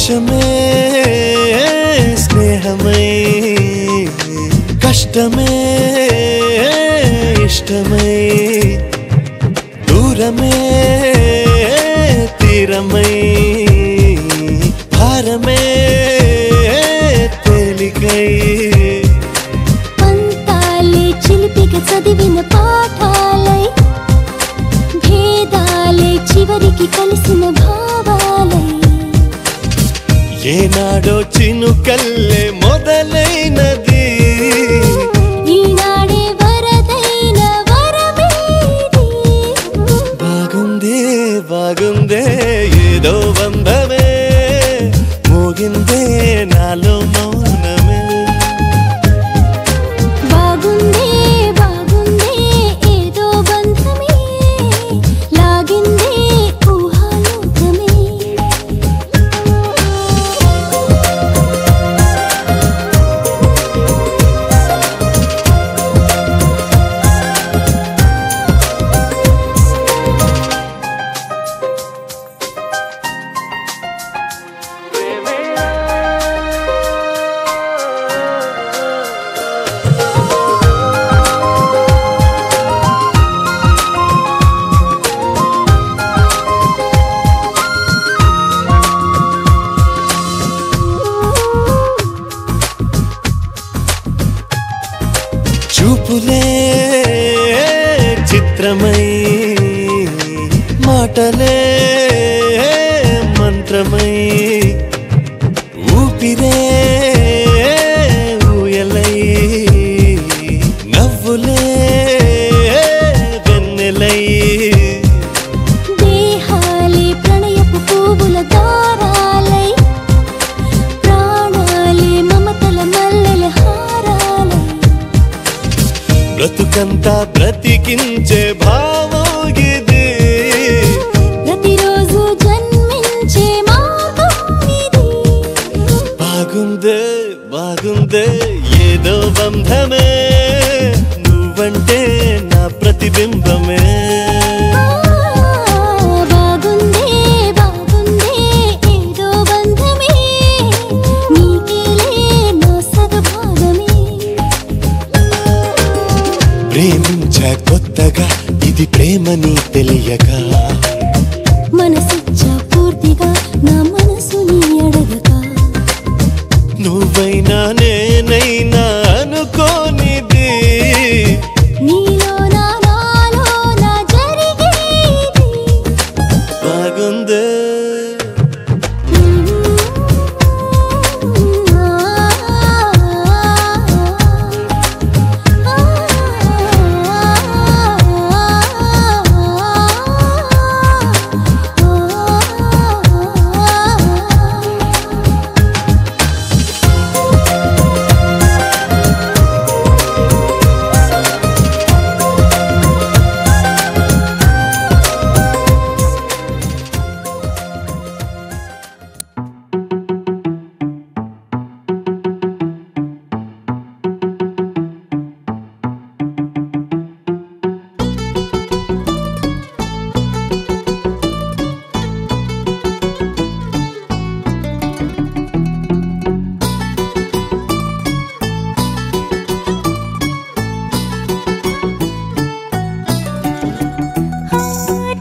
వర్షమే స్నేహమై కష్టమే ఇష్టమై దూరమే తీరమై భారమే తేలికై పంతాలే చిలిపిగా చదివిన పాఠాలై భేదాలే చివరికి కలిసిన భావాలై ఏనాడో చినుకల్లే మొదలైనది ఈనాడే వరదైన వరమేది బాగుందే బాగుందే ఏదో బంధమే మోగిందే నాలో మౌనమే బాగుందే బాగుందే ఏదో బంధమే లాగిందే ఊహాలోకమే చూపులే చిత్రమై మాటలే మంత్రమై ఊపిరే ఊయలై నవ్వులే వెన్నెలై దేహాలే ప్రణయపు పువ్వుల దారాలై ప్రాణాలే మమతల మల్లెల హారాలై బ్రతుకంతా బ్రతికించే భావం ఇది ప్రతిరోజు జన్మించే మార్గం ఇది బాగుందే బాగుందే ఏదో బంధమే నువ్వంటే నా ప్రతిబింబమే బాగుందే బాగుందే ఏదో బంధమే నీకేలే నా సగభాగమే ప్రేమించా కొత్తగా ఇది ప్రేమని తెలియక మనసిచ్చా పూర్తిగా నా మనసుని అడగక నువ్వైనా నేనైనా అనుకోనిది నీలో నాలో నా జరిగేది బాగుందే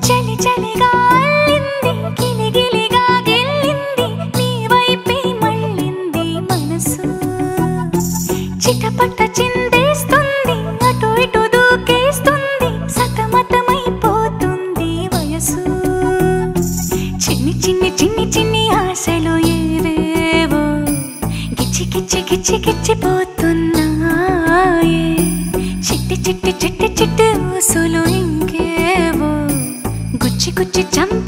చలి చలిగా అల్లింది గిలిగిలిగా గెల్లింది నీ వైపే మళ్ళింది మనసు చిటపట చిందేస్తుంది అటు ఇటు దూకేస్తుంది సతమతమైపోతుంది వయసు చిన్ని చిన్ని చిన్ని చిన్ని ఆశలు ఏవేవో గిచ్చి గిచ్చి గిచ్చి గిచ్చిపోతున్నాయే చిట్టి చిట్టి చిట్టి చిట్టి ఊసులు ఇంకేవో గుచ్చి గుచ్చి చంప